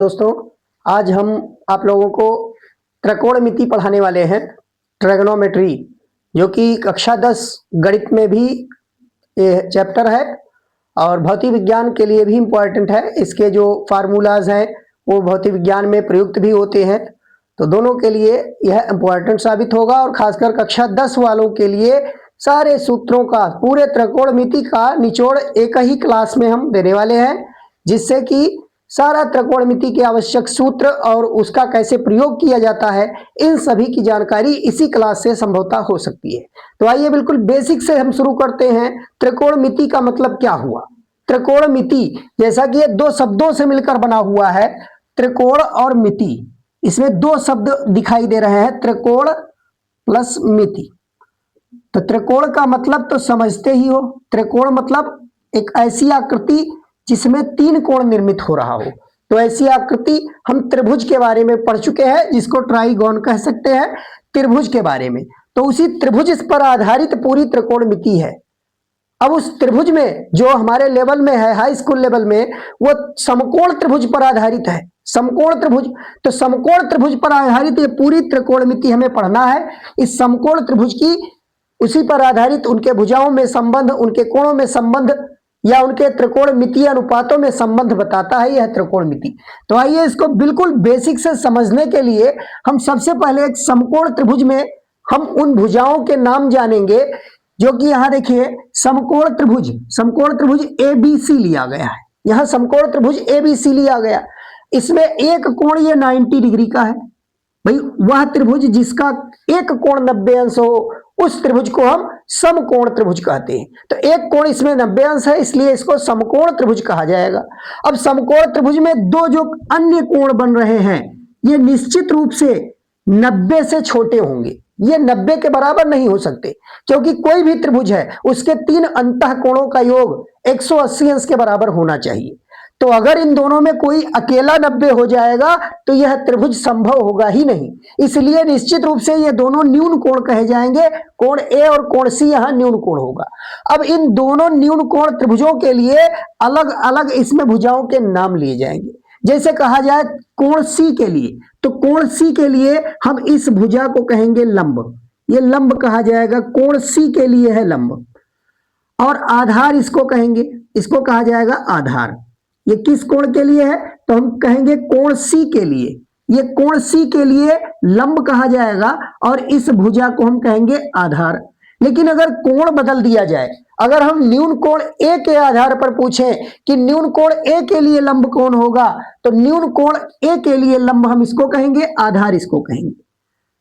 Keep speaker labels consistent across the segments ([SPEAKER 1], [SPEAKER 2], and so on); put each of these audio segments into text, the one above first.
[SPEAKER 1] दोस्तों, आज हम आप लोगों को त्रिकोणमिति पढ़ाने वाले हैं, ट्रिग्नोमेट्री, जो कि कक्षा 10 गणित में भी ये चैप्टर है और भौतिक विज्ञान के लिए भी इम्पॉर्टेंट है। इसके जो फार्मूलाज हैं वो भौतिक विज्ञान में प्रयुक्त भी होते हैं, तो दोनों के लिए यह इम्पॉर्टेंट साबित होगा और खासकर कक्षा 10 वालों के लिए सारे सूत्रों का, पूरे त्रिकोणमिति का निचोड़ एक ही क्लास में हम देने वाले हैं, जिससे कि सारा त्रिकोणमिति के आवश्यक सूत्र और उसका कैसे प्रयोग किया जाता है, इन सभी की जानकारी इसी क्लास से संभवतः हो सकती है। तो आइए बिल्कुल बेसिक से हम शुरू करते हैं। त्रिकोणमिति का मतलब क्या हुआ? त्रिकोणमिति जैसा कि ये दो शब्दों से मिलकर बना हुआ है, त्रिकोण और मिति। इसमें दो शब्द दिखाई दे रहे हैं, त्रिकोण प्लस मिति। तो त्रिकोण का मतलब तो समझते ही हो। त्रिकोण मतलब एक ऐसी आकृति जिसमें 3 कोण निर्मित हो रहा हो। तो ऐसी आकृति हम त्रिभुज के बारे में पढ़ चुके हैं, जिसको ट्राइगोन कह सकते हैं, त्रिभुज के बारे में। तो उसी त्रिभुज पर आधारित पूरी त्रिकोणमिति है। अब उस त्रिभुज में जो हमारे लेवल में है, हाई स्कूल लेवल में, वो समकोण त्रिभुज पर आधारित है। समकोण त्रिभुज, तो समकोण त्रिभुज पर आधारित ये पूरी त्रिकोणमिति हमें पढ़ना है। इस समकोण त्रिभुज की उसी पर आधारित उनके भुजाओं में संबंध, उनके कोणों में संबंध या उनके त्रिकोणमितीय अनुपातों में संबंध बताता है यह त्रिकोणमिति। तो आइए इसको बिल्कुल बेसिक से समझने के लिए हम सबसे पहले एक समकोण त्रिभुज में हम उन भुजाओं के नाम जानेंगे, जो कि यहां देखिए समकोण त्रिभुज ABC लिया गया है। यहां समकोण त्रिभुज ABC लिया गया, इसमें एक कोण ये 90 डिग्री का है। भाई वह त्रिभुज जिसका एक कोण 90 अंश हो, उस त्रिभुज को हम समकोण त्रिभुज कहते हैं। तो एक कोण इसमें 90 अंश है, इसलिए इसको समकोण त्रिभुज कहा जाएगा। अब समकोण त्रिभुज में दो जो अन्य कोण बन रहे हैं, ये निश्चित रूप से 90 से छोटे होंगे। ये 90 के बराबर नहीं हो सकते, क्योंकि कोई भी त्रिभुज है उसके 3 अंतः कोणों का योग 180 अंश के बराबर होना चाहिए। तो अगर इन दोनों में कोई अकेला 90 हो जाएगा तो यह त्रिभुज संभव होगा ही नहीं। इसलिए निश्चित रूप से ये दोनों न्यून कोण कहे जाएंगे। कोण ए और कोण सी यहां न्यून कोण होगा। अब इन दोनों न्यून कोण त्रिभुजों के लिए अलग अलग इसमें भुजाओं के नाम लिए जाएंगे। जैसे कहा जाए कोण सी के लिए, तो कोण सी के लिए हम इस भुजा को कहेंगे लंब। ये लंब कहा जाएगा, कोण सी के लिए है लंब। और आधार इसको कहेंगे, इसको कहा जाएगा आधार। ये किस कोण के लिए है? तो हम कहेंगे कोण सी के लिए। ये कोण सी के लिए लंब कहा जाएगा और इस भुजा को हम कहेंगे आधार। लेकिन अगर कोण बदल दिया जाए, अगर हम न्यून कोण ए के आधार पर पूछें कि न्यून कोण ए के लिए लंब कौन होगा, तो न्यून कोण ए के लिए लंब हम इसको कहेंगे, आधार इसको कहेंगे।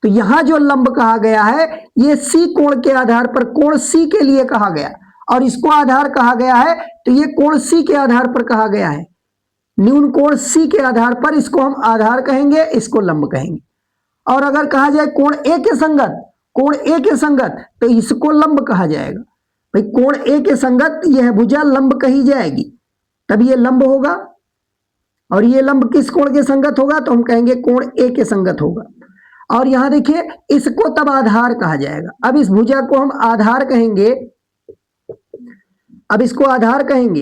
[SPEAKER 1] तो यहां जो लंब कहा गया है, ये सी कोण के आधार पर कोण सी के लिए कहा गया और इसको आधार कहा गया है, तो ये कोण सी के आधार पर कहा गया है। न्यून कोण सी के आधार पर इसको हम आधार कहेंगे, इसको लंब कहेंगे। और अगर कहा जाए कोण ए के संगत, कोण ए के संगत, तो इसको लंब कहा जाएगा। भाई कोण ए के संगत यह भुजा लंब कही जाएगी, तब ये लंब होगा। और ये लंब किस कोण के संगत होगा? तो हम कहेंगे कोण ए के संगत होगा। और यहां देखिए इसको तब आधार कहा जाएगा। अब इस भुजा को हम आधार कहेंगे, अब इसको आधार कहेंगे।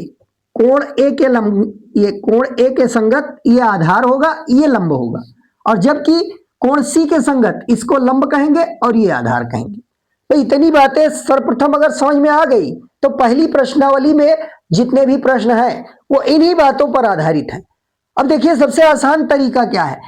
[SPEAKER 1] कोण ए के लंब, ये कोण ए के संगत ये आधार होगा, ये लंब होगा। और जबकि कोण सी के संगत इसको लंब कहेंगे और ये आधार कहेंगे। तो इतनी बातें सर्वप्रथम अगर समझ में आ गई तो पहली प्रश्नावली में जितने भी प्रश्न हैं वो इन्हीं बातों पर आधारित हैं। अब देखिए सबसे आसान तरीका क्या है?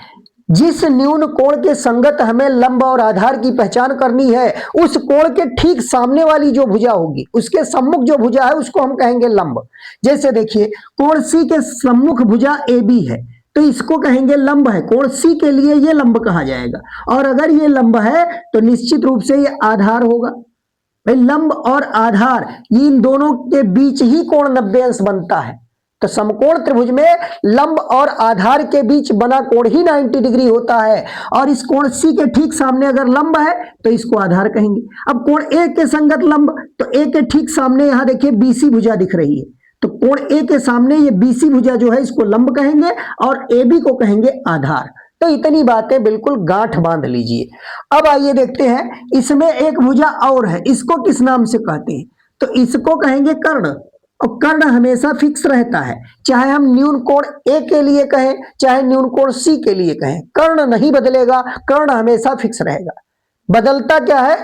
[SPEAKER 1] जिस न्यून कोण के संगत हमें लंब और आधार की पहचान करनी है, उस कोण के ठीक सामने वाली जो भुजा होगी, उसके सम्मुख जो भुजा है, उसको हम कहेंगे लंब। जैसे देखिए कोण सी के सम्मुख भुजा AB है, तो इसको कहेंगे लंब है। कोण सी के लिए ये लंब कहा जाएगा। और अगर ये लंब है तो निश्चित रूप से ये आधार होगा। भाई लंब और आधार, इन दोनों के बीच ही कोण 90 अंश बनता है। तो समकोण त्रिभुज में लंब और आधार के बीच बना कोण ही 90 डिग्री होता है। और इस कोण सी के ठीक सामने अगर लंब है तो इसको आधार कहेंगे। अब कोण ए के संगत लंब, तो ए के ठीक सामने यहां देखिए BC भुजा दिख रही है, तो कोण ए के सामने ये BC भुजा जो है इसको लंब कहेंगे और AB को कहेंगे आधार। तो इतनी बातें बिल्कुल गांठ बांध लीजिए। अब आइए देखते हैं, इसमें एक भुजा और है, इसको किस नाम से कहते हैं? तो इसको कहेंगे कर्ण। और कर्ण हमेशा फिक्स रहता है, चाहे हम न्यून कोण ए के लिए कहें चाहे न्यून कोण सी के लिए कहें, कर्ण नहीं बदलेगा, कर्ण हमेशा फिक्स रहेगा। बदलता क्या है,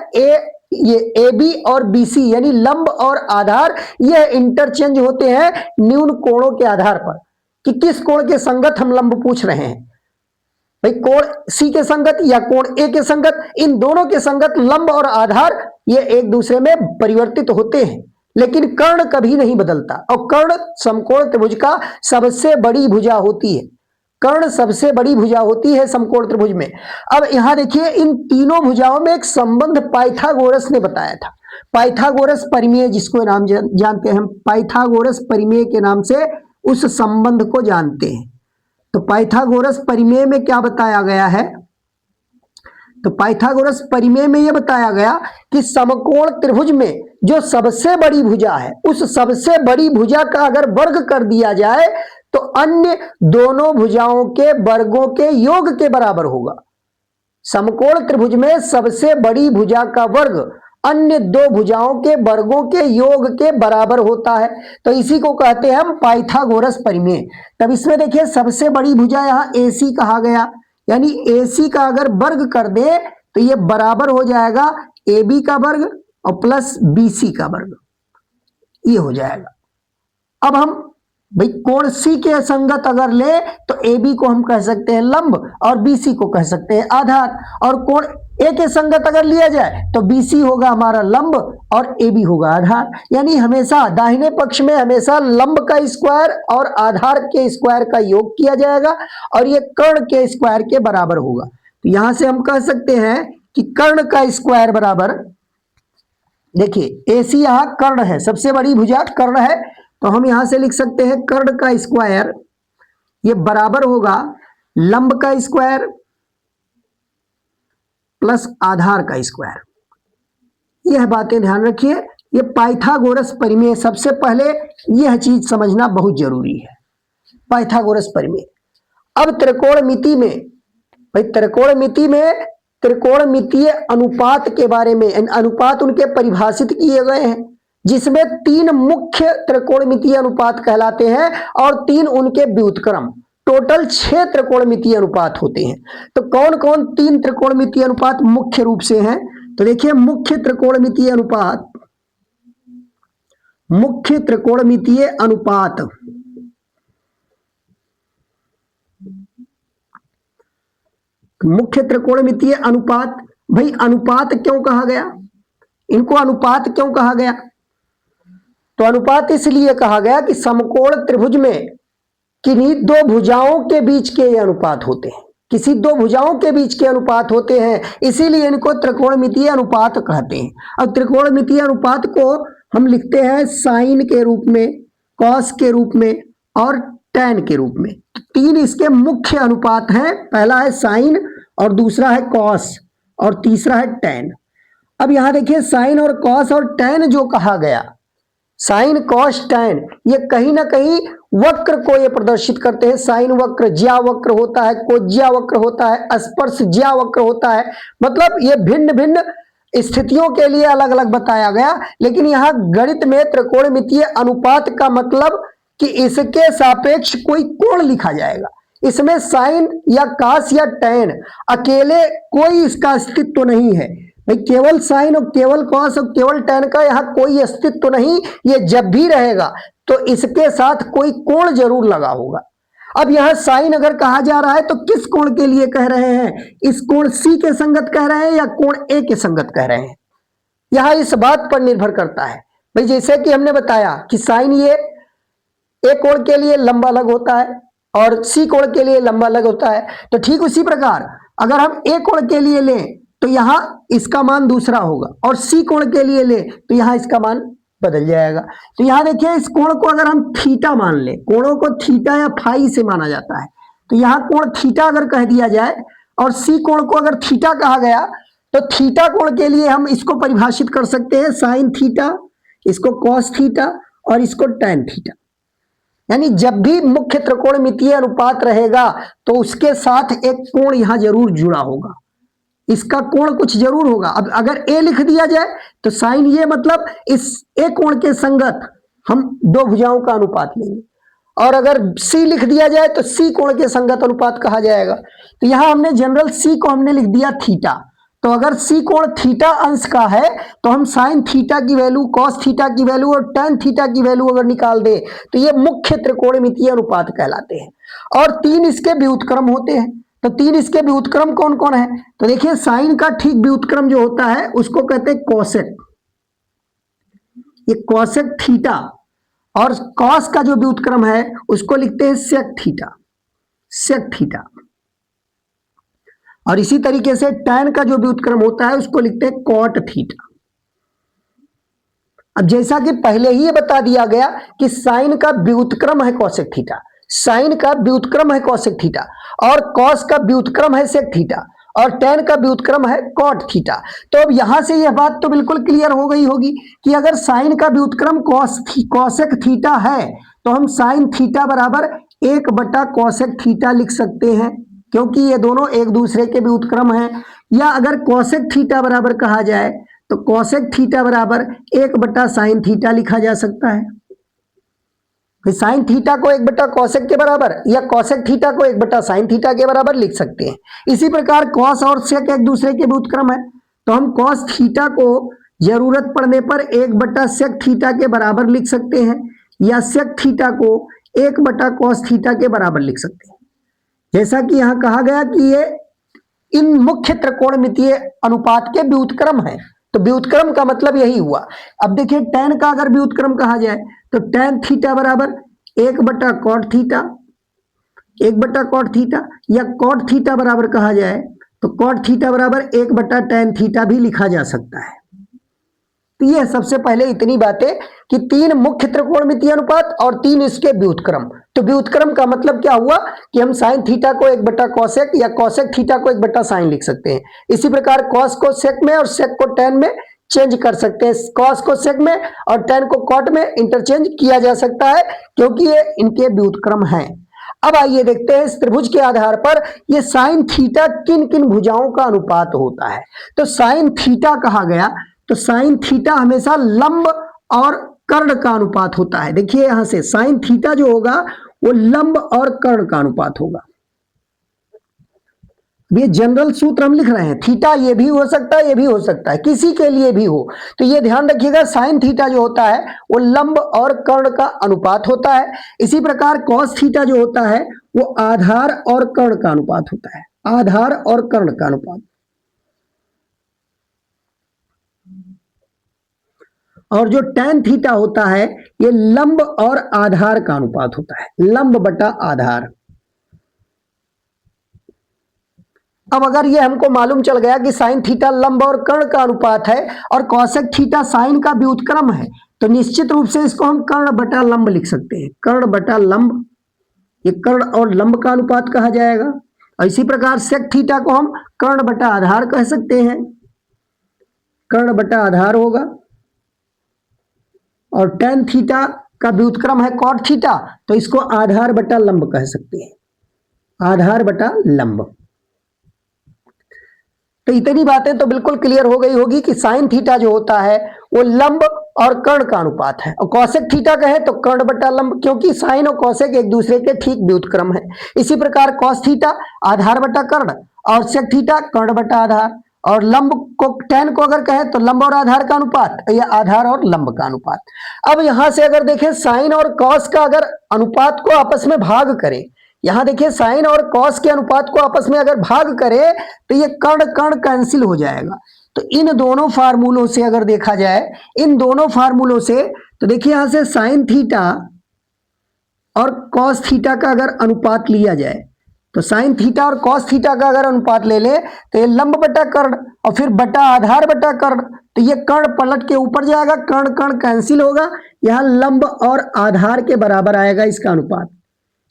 [SPEAKER 1] ये ए बी और बी सी यानी लंब और आधार ये इंटरचेंज होते हैं न्यून कोणों के आधार पर कि किस कोण के संगत हम लंब पूछ रहे हैं। भाई कोण सी के संगत या कोण ए के संगत, इन दोनों के संगत लंब और आधार ये एक दूसरे में परिवर्तित होते हैं, लेकिन कर्ण कभी नहीं बदलता। और कर्ण समकोण त्रिभुज का सबसे बड़ी भुजा होती है, कर्ण सबसे बड़ी भुजा होती है समकोण त्रिभुज में। अब यहां देखिए इन तीनों भुजाओं में एक संबंध पाइथागोरस ने बताया था, पाइथागोरस परिमेय जिसको नाम जानते हैं हम, पाइथागोरस परिमेय के नाम से उस संबंध को जानते हैं। तो पाइथागोरस परिमेय में क्या बताया गया है, तो पाइथागोरस परिमेय में यह बताया गया कि समकोण त्रिभुज में जो सबसे बड़ी भुजा है उस सबसे बड़ी भुजा का अगर वर्ग कर दिया जाए तो अन्य दोनों भुजाओं के वर्गों के योग के बराबर होगा। समकोण त्रिभुज में सबसे बड़ी भुजा का वर्ग अन्य दो भुजाओं के वर्गों के योग के बराबर होता है, तो इसी को कहते हैं हम पाइथागोरस परिमेय। तब इसमें देखिए सबसे बड़ी भुजा यहां AC कहा गया, यानी AC का अगर वर्ग कर दे तो ये बराबर हो जाएगा AB का वर्ग और प्लस BC का वर्ग, ये हो जाएगा। अब हम भाई कोण C के संगत अगर ले तो AB को हम कह सकते हैं लंब और BC को कह सकते हैं आधार, और कोण A के संगत अगर लिया जाए तो BC होगा हमारा लंब और AB होगा आधार। यानी हमेशा दाहिने पक्ष में हमेशा लंब का स्क्वायर और आधार के स्क्वायर का योग किया जाएगा और ये कर्ण के स्क्वायर के बराबर होगा। तो यहां से हम कह सकते हैं कि कर्ण का स्क्वायर बराबर, देखिए AC यहां कर्ण है, सबसे बड़ी भुजा कर्ण है, तो हम यहां से लिख सकते हैं कर्ण का स्क्वायर ये बराबर होगा लंब का स्क्वायर प्लस आधार का स्क्वायर। यह बातें ध्यान रखिए, ये पाइथागोरस परिमेय, सबसे पहले यह चीज समझना बहुत जरूरी है, पाइथागोरस परिमेय। अब त्रिकोणमिति में, भाई त्रिकोणमिति में त्रिकोणमितीय अनुपात के बारे में, अनुपात उनके परिभाषित किए गए हैं जिसमें 3 मुख्य त्रिकोणमितीय अनुपात कहलाते हैं और 3 उनके व्युत्क्रम, टोटल 6 त्रिकोणमितीय अनुपात होते हैं। तो कौन कौन 3 त्रिकोणमितीय अनुपात मुख्य रूप से हैं, तो देखिए मुख्य त्रिकोणमितीय अनुपात, मुख्य त्रिकोणमितीय अनुपात मुख्य त्रिकोणमितीय अनुपात, भाई अनुपात क्यों कहा गया, इनको अनुपात क्यों कहा गया, तो अनुपात इसलिए कहा गया कि समकोण त्रिभुज में किन्हीं दो भुजाओं के बीच के ये अनुपात होते हैं, किसी दो भुजाओं के बीच के अनुपात होते हैं, इसीलिए इनको त्रिकोणमितीय अनुपात कहते हैं। अब त्रिकोणमितीय अनुपात को हम लिखते हैं साइन के रूप में, कॉस के रूप में और टैन के रूप में। 3 इसके मुख्य अनुपात हैं, पहला है साइन और दूसरा है कॉस और तीसरा है टैन। अब यहां देखिए साइन और कॉस और टैन जो कहा गया, साइन कॉस टैन, ये कहीं ना कहीं वक्र को ये प्रदर्शित करते हैं। साइन वक्र ज्या वक्र होता है, कोज्या वक्र होता है, स्पर्श ज्या वक्र होता है, मतलब ये भिन्न भिन्न स्थितियों के लिए अलग अलग बताया गया। लेकिन यहाँ गणित में त्रिकोणमितीय अनुपात का मतलब कि इसके सापेक्ष कोई कोण लिखा जाएगा। इसमें साइन या कास या टैन अकेले कोई इसका अस्तित्व नहीं है, भाई केवल साइन और केवल कॉस और केवल टैन का यहाँ कोई अस्तित्व नहीं। ये जब भी रहेगा तो इसके साथ कोई कोण जरूर लगा होगा। अब यहाँ साइन अगर कहा जा रहा है तो किस कोण के लिए कह रहे हैं, इस कोण सी के संगत कह रहे हैं या कोण ए के संगत कह रहे हैं, यहाँ इस बात पर निर्भर करता है। भाई जैसे कि हमने बताया कि साइन ये ए कोण के लिए लंबा अलग होता है और सी कोण के लिए लंबा अलग होता है, तो ठीक उसी प्रकार अगर हम ए कोण के लिए लें तो यहां इसका मान दूसरा होगा और सी कोण के लिए ले तो यहां इसका मान बदल जाएगा। तो यहां देखिए इस कोण को अगर हम थीटा मान ले, कोणों को थीटा या फाई से माना जाता है, तो यहां कोण थीटा अगर कह दिया जाए और सी कोण को अगर थीटा कहा गया तो थीटा कोण के लिए हम इसको परिभाषित कर सकते हैं साइन थीटा, इसको कॉस थीटा और इसको टैन थीटा। यानी जब भी मुख्य त्रिकोणमितीय अनुपात रहेगा तो उसके साथ एक कोण यहां जरूर जुड़ा होगा, इसका कोण कुछ जरूर होगा। अब अगर ए लिख दिया जाए तो साइन ये मतलब इस ए कोण के संगत हम दो भुजाओं का अनुपात लेंगे। और अगर C लिख दिया जाए तो C कोण के संगत अनुपात कहा जाएगा। तो यहां हमने जनरल C को हमने लिख दिया थीटा। तो अगर C कोण थीटा अंश का है तो हम साइन थीटा की वैल्यू, कॉस थीटा की वैल्यू और tan थीटा की वैल्यू अगर निकाल दे तो ये मुख्य त्रिकोणमितीय अनुपात कहलाते हैं। और 3 इसके व्युत्क्रम होते हैं। तो 3 इसके व्युत्क्रम कौन कौन है? तो देखिए साइन का ठीक व्युत्क्रम जो होता है उसको कहते हैं कोसेक, ये कोसेक थीटा। और कॉस का जो व्युत्क्रम है उसको लिखते हैं सेक थीटा, सेक थीटा। और इसी तरीके से tan का जो व्युत्क्रम होता है उसको लिखते हैं कॉट थीटा। अब जैसा कि पहले ही ये बता दिया गया कि साइन का व्युत्क्रम है कोसेक थीटा, साइन का व्युत्क्रम है कोसेक थीटा, और कॉस का व्युत्क्रम है सेक थीटा, और tan का व्युत्क्रम है कॉट थीटा। तो अब यहां से यह बात तो बिल्कुल क्लियर हो गई होगी कि अगर साइन का व्युत्क्रम कोसेक थीटा है तो हम साइन थीटा बराबर 1/कोसेक थीटा लिख सकते हैं, क्योंकि ये दोनों एक दूसरे के व्युत्क्रम हैं। या अगर कोसेक थीटा बराबर कहा जाए तो कोसेक थीटा बराबर 1/साइन थीटा लिखा जा सकता है। साइन थीटा को 1/कोसेक के बराबर या कोसेक थीटा को 1/साइन थीटा के बराबर लिख सकते हैं। इसी प्रकार कॉस और सेक एक दूसरे के व्युत्क्रम है, तो हम कॉस थीटा को जरूरत पड़ने पर 1/सेक थीटा के बराबर लिख सकते हैं, या सेक थीटा को 1/कॉस थीटा के बराबर लिख सकते हैं। जैसा कि यहां कहा गया कि ये इन मुख्य त्रिकोणमितीय अनुपात के व्युत्क्रम है, तो व्युत्क्रम का मतलब यही हुआ। अब देखिए tan का अगर व्युत्क्रम कहा जाए तो tan थीटा बराबर 1/कॉट थीटा, 1/कॉट थीटा, या कॉट थीटा बराबर कहा जाए तो कॉट थीटा बराबर 1/tan थीटा भी लिखा जा सकता है। तो ये सबसे पहले इतनी बातें कि 3 मुख्य त्रिकोणमितीय अनुपात और 3 इसके व्युत्क्रम। तो व्युत्क्रम का मतलब क्या हुआ कि हम साइन थीटा को 1/कोसेक या कोसेक थीटा को 1/साइन लिख सकते हैं। इसी प्रकार कॉस को सेक में और सेक को tan में चेंज कर सकते हैं, कॉस को सेक में और tan को कॉट में इंटरचेंज किया जा सकता है, क्योंकि ये इनके व्युत्क्रम हैं। अब आइए देखते हैं इस त्रिभुज के आधार पर ये साइन थीटा किन किन भुजाओं का अनुपात होता है। तो साइन थीटा कहा गया तो साइन थीटा हमेशा लंब और कर्ण का अनुपात होता है। देखिए यहां से साइन थीटा जो होगा वो लंब और कर्ण का अनुपात होगा। ये जनरल सूत्र हम लिख रहे हैं, थीटा ये भी हो सकता है, ये भी हो सकता है, किसी के लिए भी हो। तो ये ध्यान रखिएगा साइन थीटा जो होता है वो लंब और कर्ण का अनुपात होता है। इसी प्रकार कॉस थीटा जो होता है वो आधार और कर्ण का अनुपात होता है, आधार और कर्ण का अनुपात। और जो tan थीटा होता है ये लंब और आधार का अनुपात होता है, लंब बटा आधार। अब अगर ये हमको मालूम चल गया कि साइन थीटा लंब और कर्ण का अनुपात है और कोसेक थीटा साइन का व्युत्क्रम है, तो निश्चित रूप से इसको हम कर्ण बटा लंब लिख सकते हैं, कर्ण बटा लंब। ये कर्ण और लंब का अनुपात कहा जाएगा। और इसी प्रकार सेक थीटा को हम कर्ण बटा आधार कह सकते हैं, कर्ण बटा आधार होगा। और tan थीटा का व्युत्क्रम है कॉट थीटा, तो इसको आधार बटा लंब कह सकते हैं, आधार बटा लंब। तो इतनी बातें तो बिल्कुल क्लियर हो गई होगी कि साइन थीटा जो होता है वो लंब और कर्ण का अनुपात है, और कोसेक थीटा कहे तो कर्ण बटा लंब, क्योंकि साइन और कोसेक एक दूसरे के ठीक व्युत्क्रम है। इसी प्रकार कॉस थीटा आधार बटा कर्ण और सेक थीटा कर्ण बटा आधार, और लंब को tan को अगर कहे तो लंब और आधार का अनुपात, या आधार और लंब का अनुपात। अब यहां से अगर देखें साइन और कॉस का अगर अनुपात को आपस में भाग करें, यहां देखिए साइन और कॉस के अनुपात को आपस में अगर भाग करें तो ये कर्ण कर्ण कैंसिल हो जाएगा। तो इन दोनों फार्मूलों से अगर देखा जाए, इन दोनों फार्मूलों से, तो देखिए यहां से साइन थीटा और कॉस थीटा का अगर अनुपात लिया जाए तो साइन थीटा और कॉस थीटा का अगर अनुपात ले ले तो ये लंब बटा कर्ण और फिर बटा आधार बटा कर्ण, तो ये कर्ण पलट के ऊपर जाएगा, कर्ण कर्ण कैंसिल होगा, यहां लंब और आधार के बराबर आएगा इसका अनुपात।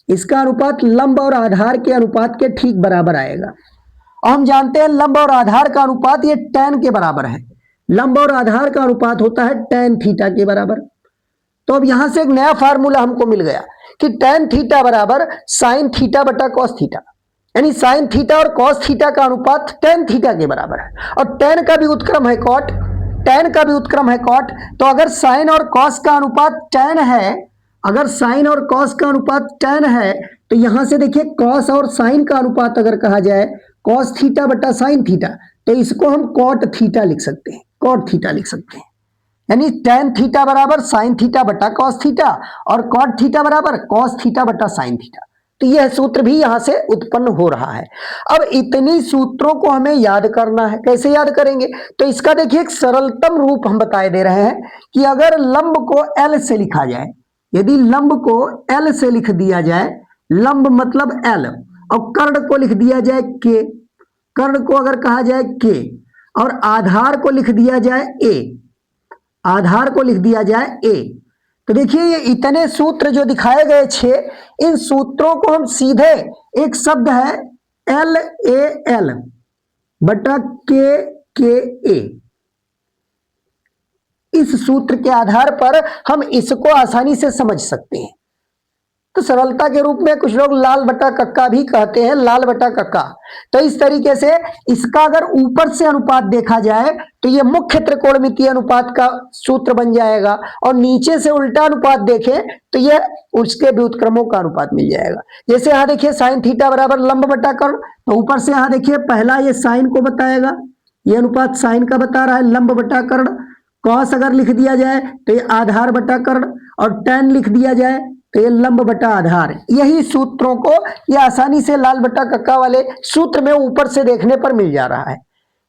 [SPEAKER 1] इसका अनुपात लंब और आधार के अनुपात के ठीक बराबर आएगा। और हम जानते हैं लंब और आधार का अनुपात ये tan के बराबर है, लंब और आधार का अनुपात होता है tan थीटा के बराबर। तो अब यहां से एक नया फार्मूला हमको मिल गया कि tan थीटा बराबर साइन थीटा बटा कॉस थीटा, यानी साइन थीटा और कॉस थीटा का अनुपात tan थीटा के बराबर है। और tan का भी व्युत्क्रम है कॉट, tan का भी उत्क्रम है cot, तो अगर sin और cos का अनुपात tan है, अगर sin और cos का अनुपात tan है, तो यहां से देखिए cos और sin का अनुपात अगर कहा जाए cos थीटा बटा sin थीटा, तो इसको हम cot थीटा लिख सकते हैं, cot थीटा लिख सकते हैं। यानी tan थीटा बराबर sin थीटा बटा cos थीटा और cot थीटा बराबर cos थीटा बटा sin थीटा। तो यह सूत्र भी यहां से उत्पन्न हो रहा है। अब इतनी सूत्रों को हमें याद करना है, कैसे याद करेंगे? तो इसका देखिए एक सरलतम रूप हम बताए दे रहे हैं कि अगर लंब को L से लिखा जाए, यदि लंब को L से लिख दिया जाए, लंब मतलब L, और कर्ण को लिख दिया जाए K, कर्ण को अगर कहा जाए K, और आधार को लिख दिया जाए A, आधार को लिख दिया जाए A, तो देखिए ये इतने सूत्र जो दिखाए गए 6, इन सूत्रों को हम सीधे एक शब्द है LAL बटा KKA, इस सूत्र के आधार पर हम इसको आसानी से समझ सकते हैं। तो सरलता के रूप में कुछ लोग लाल बटा कक्का भी कहते हैं, लाल बटा कक्का। तो इस तरीके से इसका अगर ऊपर से अनुपात देखा जाए तो ये मुख्य त्रिकोणमितीय अनुपात का सूत्र बन जाएगा, और नीचे से उल्टा अनुपात देखें तो ये उसके व्युत्क्रमों का अनुपात मिल जाएगा। जैसे यहां देखिए sin थीटा बराबर लंब बटा कर्ण, तो ऊपर से यहां देखिए पहला ये sin को बताएगा, ये अनुपात sin का बता रहा है, लंब बटा कर्ण। cos अगर लिख दिया जाए तो ये आधार बटा कर्ण, और tan लिख दिया जाए तो ये लंब बटा आधार। यही सूत्रों को ये आसानी से लाल बटा कक्का वाले सूत्र में ऊपर से देखने पर मिल जा रहा है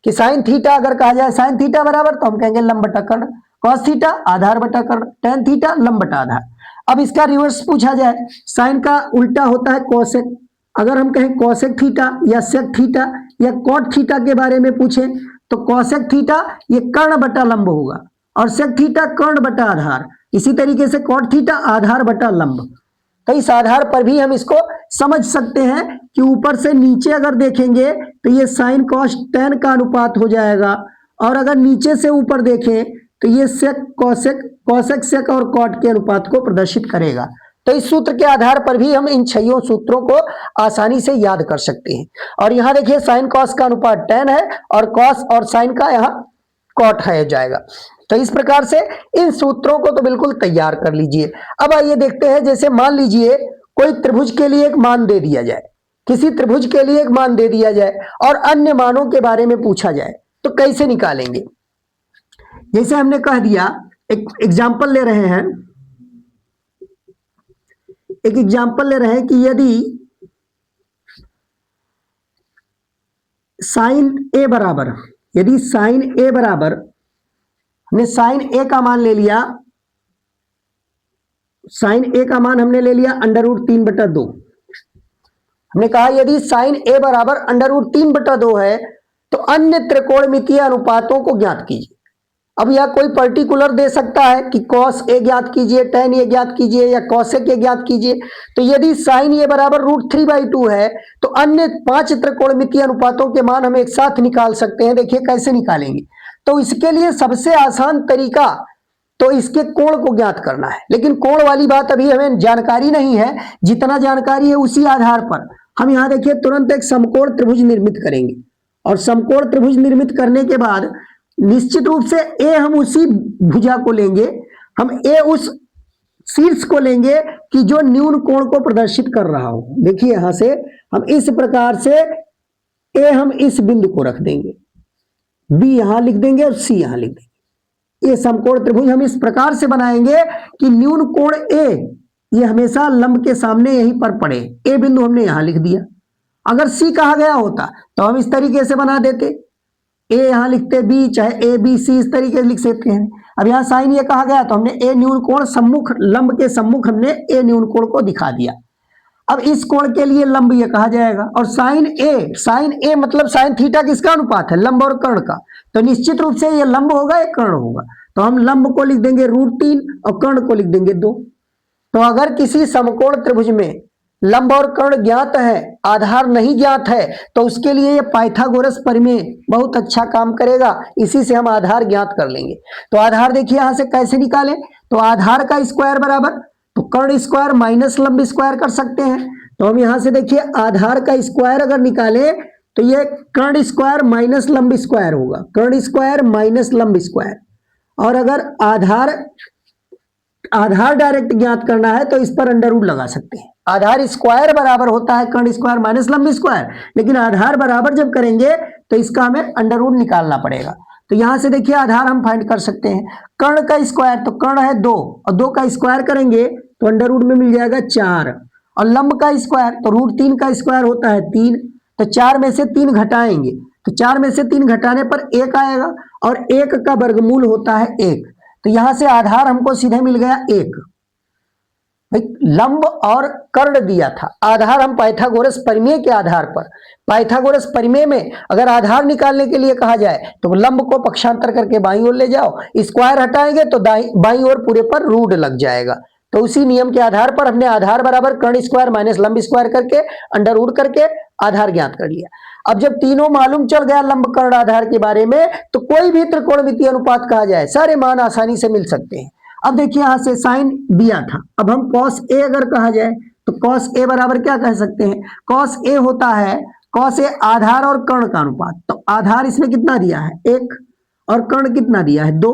[SPEAKER 1] कि sin थीटा अगर कहा जाए sin थीटा बराबर, तो हम कहेंगे लंब बटा कर्ण, cos थीटा आधार बटा कर्ण, tan थीटा लंब बटा आधार। अब इसका रिवर्स पूछा जाए, sin का उल्टा होता है कोसेक, अगर हम कहें कोसेक थीटा या सेक थीटा या कॉट थीटा के बारे में पूछें तो कोसेक थीटा ये कर्ण बटा लंब होगा, और सेक थीटा कर्ण बटा आधार। इसी तरीके से कॉट थीटा आधार बटा लंब। तो इस आधार पर भी हम इसको समझ सकते हैं कि ऊपर से नीचे अगर देखेंगे तो ये साइन कॉस tan का अनुपात हो जाएगा, और अगर नीचे से ऊपर देखें तो ये सेक कॉसेक, कॉसेक सेक और कॉट के अनुपात को प्रदर्शित करेगा। तो इस सूत्र के आधार पर भी हम इन 6 सूत्रों को आसानी से याद कर सकते हैं। और यहाँ देखिए साइन कॉस का अनुपात tan है और कॉस और साइन का यहाँ कॉट है जाएगा। तो इस प्रकार से इन सूत्रों को तो बिल्कुल तैयार कर लीजिए। अब आइए देखते हैं, जैसे मान लीजिए कोई त्रिभुज के लिए एक मान दे दिया जाए, किसी त्रिभुज के लिए एक मान दे दिया जाए और अन्य मानों के बारे में पूछा जाए, तो कैसे निकालेंगे? जैसे हमने कह दिया, एक एग्जाम्पल ले रहे हैं, एक एग्जाम्पल ले रहे हैं कि यदि साइन ए बराबर, यदि साइन ए बराबर, हमने साइन ए का मान ले लिया, साइन ए का मान हमने ले लिया √3/2। हमने कहा यदि साइन ए बराबर √3/2 है तो अन्य त्रिकोणमितीय अनुपातों को ज्ञात कीजिए। अब यह कोई पर्टिकुलर दे सकता है कि cos ए ज्ञात कीजिए, tan ए ज्ञात कीजिए या cosec ए ज्ञात कीजिए। तो यदि sin ए बराबर √3/2 है तो अन्य 5 त्रिकोणमितीय अनुपातों के मान हम एक साथ निकाल सकते हैं। देखिए कैसे निकालेंगे। तो इसके लिए सबसे आसान तरीका तो इसके कोण को ज्ञात करना है, लेकिन कोण वाली बात अभी हमें जानकारी नहीं है। जितना जानकारी है उसी आधार पर हम यहाँ देखिए तुरंत एक समकोण त्रिभुज निर्मित करेंगे, और समकोण त्रिभुज निर्मित करने के बाद निश्चित रूप से ए हम उसी भुजा को लेंगे, हम ए उस शीर्ष को लेंगे कि जो न्यून कोण को प्रदर्शित कर रहा हो। देखिए यहां से हम इस प्रकार से ए हम इस बिंदु को रख देंगे, बी यहां लिख देंगे और सी यहां लिख देंगे। ये समकोण त्रिभुज हम इस प्रकार से बनाएंगे कि न्यून कोण ए ये हमेशा लंब के सामने यहीं पर पड़े। ए बिंदु हमने यहां लिख दिया। अगर सी कहा गया होता तो हम इस तरीके से बना देते, ए यहां लिखते बी, चाहे ए बी सी इस तरीके से लिख सकते हैं। अब यहां साइन ये कहा गया तो हमने ए न्यून कोण सम्मुख, लंब के सम्मुख हमने ए न्यून कोण को दिखा दिया। अब इस कोण के लिए लंब ये कहा जाएगा। और साइन ए मतलब साइन थीटा किसका अनुपात है? लंब और कर्ण का। तो निश्चित रूप से ये लंब होगा, ये कर्ण होगा। तो हम लंब को लिख देंगे √3 और कर्ण को लिख देंगे 2। तो अगर किसी समकोण त्रिभुज में लंब और कर्ण ज्ञात है, आधार नहीं ज्ञात है, तो उसके लिए ये पाइथागोरस प्रमेय बहुत अच्छा काम करेगा। इसी से हम आधार ज्ञात कर लेंगे। तो आधार देखिए यहां से कैसे निकालें। तो आधार का स्क्वायर बराबर, तो कर्ण स्क्वायर माइनस लंब स्क्वायर कर सकते हैं। तो हम यहां से देखिए आधार का स्क्वायर अगर निकालें तो ये कर्ण स्क्वायर माइनस लंब स्क्वायर होगा, कर्ण स्क्वायर माइनस लंब स्क्वायर। और अगर आधार डायरेक्ट ज्ञात करना है तो इस पर अंडर रूट लगा सकते हैं। आधार स्क्वायर बराबर होता है कर्ण स्क्वायर माइनस लंब स्क्वायर, लेकिन आधार बराबर जब करेंगे तो इसका हमें अंडर रूट निकालना पड़ेगा। तो यहां से देखिए आधार हम फाइंड कर सकते हैं। कर्ण का स्क्वायर, तो कर्ण है 2 और 2 का स्क्वायर करेंगे तो अंडर रूट में मिल जाएगा 4, और लंब का स्क्वायर तो √3 का स्क्वायर होता है 3, तो 4 में से 3 घटाएंगे तो 4 में से 3 घटाने पर 1 आएगा, और 1 का वर्गमूल होता है 1। तो यहां से आधार हमको सीधे मिल गया 1। लंब और कर्ण दिया था, आधार हम पाइथागोरस प्रमेय के आधार पर, पाइथागोरस प्रमेय में अगर आधार निकालने के लिए कहा जाए तो लंब को पक्षांतर करके बाईं ओर ले जाओ, स्क्वायर हटाएंगे तो बाईं ओर पूरे पर रूट लग जाएगा। तो उसी नियम के आधार पर हमने आधार बराबर कर्ण स्क्वायर माइनस लंब स्क्वायर करके अंडर रूट करके आधार ज्ञात कर लिया। अब जब तीनों मालूम चल गया लंब कर्ण आधार के बारे में, तो कोई भी त्रिकोणमितीय अनुपात कहा जाए सारे मान आसानी से मिल सकते हैं। अब देखिए यहां से साइन दिया था, अब हम cos a अगर कहा जाए तो cos a बराबर क्या कह सकते हैं, cos a होता है cos a आधार और कर्ण का अनुपात। तो आधार इसमें कितना दिया है 1 और कर्ण कितना दिया है 2,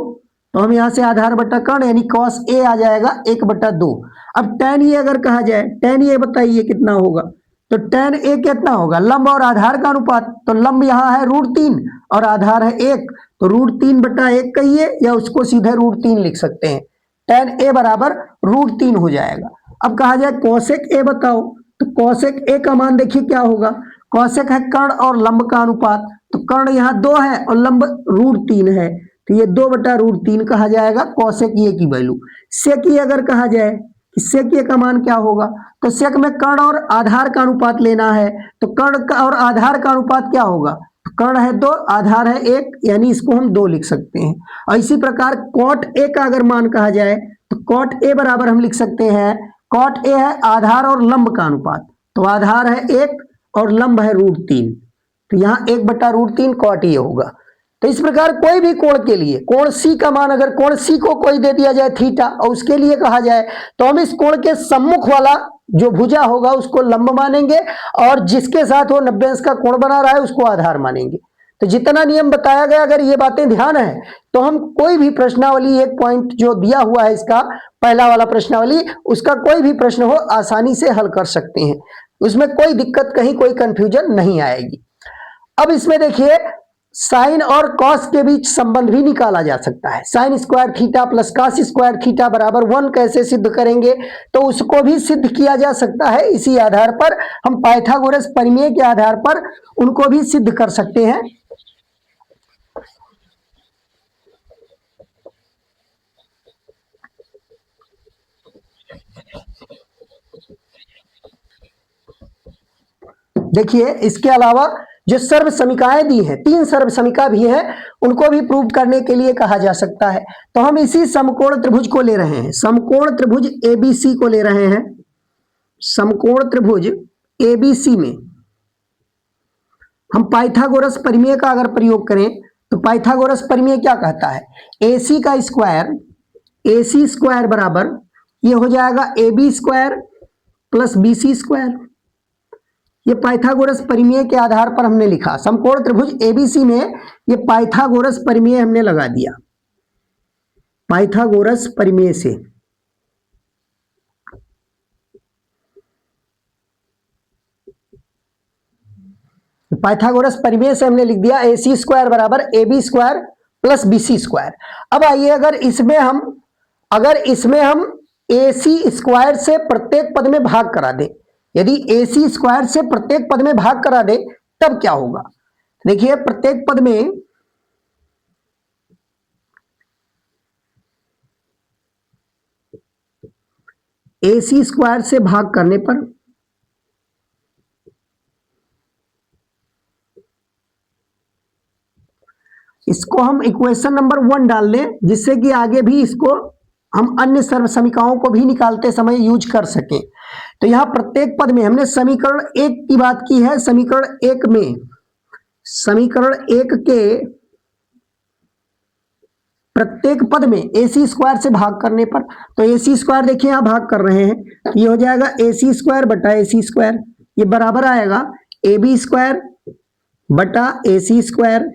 [SPEAKER 1] तो हम यहां से आधार बटा कर्ण यानी cos a आ जाएगा 1/2। अब tan a अगर कहा जाए, tan a बताइए कितना होगा, तो tan a कितना होगा लंब और आधार का अनुपात, तो लंब यहां है √3 और आधार है 1, तो √3/1 कहिए या उसको सीधे √3 लिख सकते हैं। tan a बराबर √3 हो जाएगा। अब कहा जाए cosec a बताओ, तो cosec a का मान देखिए क्या होगा, cosec है कर्ण और लंब का अनुपात, तो कर्ण यहाँ 2 है और लंब √3 है, तो ये 2/√3 कहा जाएगा cosec a की वैल्यू। sec a अगर कहा जाए कि sec a का मान क्या होगा, तो sec में कर्ण और आधार का अनुपात लेना है, तो कर्ण का और आधार का अनुपात क्या होगा, कर्ण है 2 आधार है 1, यानी इसको हम 2 लिख सकते हैं। और इसी प्रकार cot a का अगर मान कहा जाए तो cot a बराबर हम लिख सकते हैं, cot a है आधार और लंब का अनुपात, तो आधार है 1 और लंब है √3, तो यहाँ 1/√3 cot a होगा। तो इस प्रकार कोई भी कोण के लिए कोण C का मान अगर कोण C को कोई दे दिया जाए थीटा और उसके लिए कहा जाए तो हम इस कोण के सम्मुख वाला जो भुजा होगा उसको लंब मानेंगे और जिसके साथ वो 90 अंश का कोण बना रहा है उसको आधार मानेंगे। तो जितना नियम बताया गया अगर ये बातें ध्यान है तो हम कोई भी प्रश्नावली, एक पॉइंट जो दिया हुआ है इसका पहला वाला प्रश्नावली, उसका कोई भी प्रश्न हो आसानी से हल कर सकते हैं, उसमें कोई दिक्कत कहीं कोई कंफ्यूजन नहीं आएगी। अब इसमें देखिए साइन और कॉस के बीच संबंध भी निकाला जा सकता है। Sine square theta plus cos square theta बराबर 1 कैसे सिद्ध करेंगे, तो उसको भी सिद्ध किया जा सकता है। इसी आधार पर हम पाइथागोरस प्रमेय के आधार पर उनको भी सिद्ध कर सकते हैं। देखिए इसके अलावा जो सर्व समीकाएं दी हैं, 3 सर्व समीका भी हैं, उनको भी प्रूव करने के लिए कहा जा सकता है। तो हम इसी समकोण त्रिभुज को ले रहे हैं, समकोण त्रिभुज ABC को ले रहे हैं। समकोण त्रिभुज ABC में हम पाइथागोरस प्रमेय का अगर प्रयोग करें तो पाइथागोरस प्रमेय क्या कहता है, AC का स्क्वायर AC स्क्वायर बराबर ये हो जाएगा AB square plus BC square. ये पाइथागोरस प्रमेय के आधार पर हमने लिखा, समकोण त्रिभुज ABC में ये पाइथागोरस प्रमेय हमने लगा दिया, पाइथागोरस प्रमेय से। पाइथागोरस प्रमेय से हमने लिख दिया AC स्क्वायर बराबर AB square plus BC square. अब आइए अगर इसमें हम AC स्क्वायर से प्रत्येक पद में भाग करा दें, यदि AC स्क्वायर से प्रत्येक पद में भाग करा दे तब क्या होगा। देखिए प्रत्येक पद में AC स्क्वायर से भाग करने पर इसको हम इक्वेशन नंबर 1 डाल दें, जिससे कि आगे भी इसको हम अन्य सर्व समीकरणों को भी निकालते समय यूज कर सकें। तो यहां प्रत्येक पद में हमने समीकरण 1 की बात की है, समीकरण 1 के प्रत्येक पद में AC स्क्वायर से भाग करने पर, तो AC स्क्वायर देखिए यहां भाग कर रहे हैं, ये हो जाएगा AC स्क्वायर बटा AC स्क्वायर, ये बराबर आएगा AB स्क्वायर बटा AC square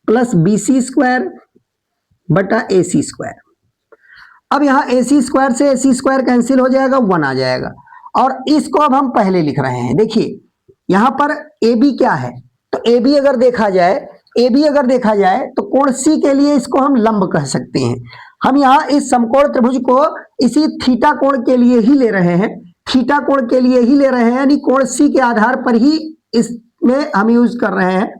[SPEAKER 1] plus BC square बटा AC स्क्वायर। अब यहाँ AC स्क्वायर से AC स्क्वायर कैंसिल हो जाएगा, 1 आ जाएगा। और इसको अब हम पहले लिख रहे हैं। देखिए यहां पर AB क्या है, तो AB अगर देखा जाए तो कोण C के लिए इसको हम लंब कह सकते हैं। हम यहाँ इस समकोण त्रिभुज को इसी थीटा कोण के लिए ही ले रहे हैं, थीटा कोण के लिए ही ले रहे हैं, यानी कोण C के आधार पर ही इसमें हम यूज कर रहे हैं।